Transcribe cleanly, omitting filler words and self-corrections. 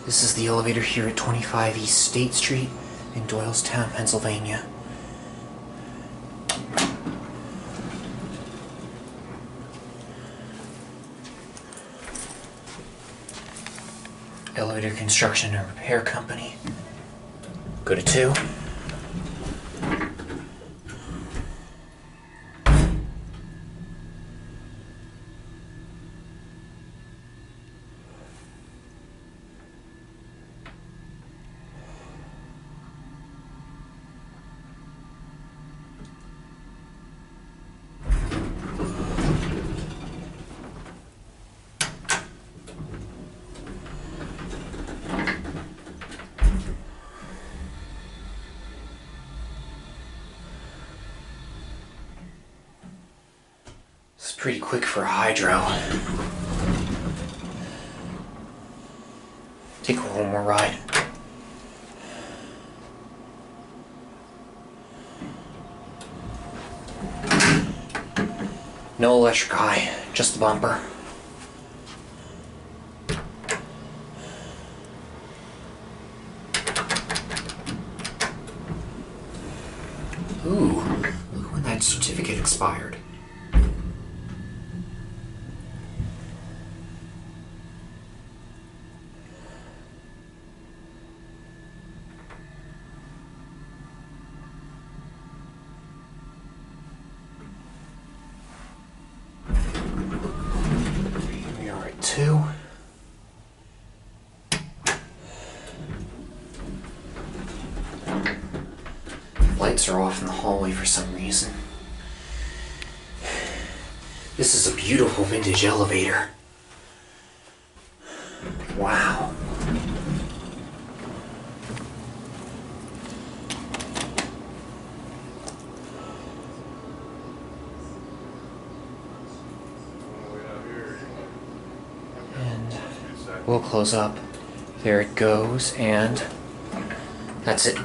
This is the elevator here at 25 East State Street in Doylestown, Pennsylvania. Elevator Construction and Repair Company. Go to 2. It's pretty quick for a hydro. Take one more ride. No electric eye, just the bumper. Ooh, look when that certificate expired. We are at 2. Lights are off in the hallway for some reason. This is a beautiful vintage elevator. Wow. And we'll close up. There it goes, and that's it.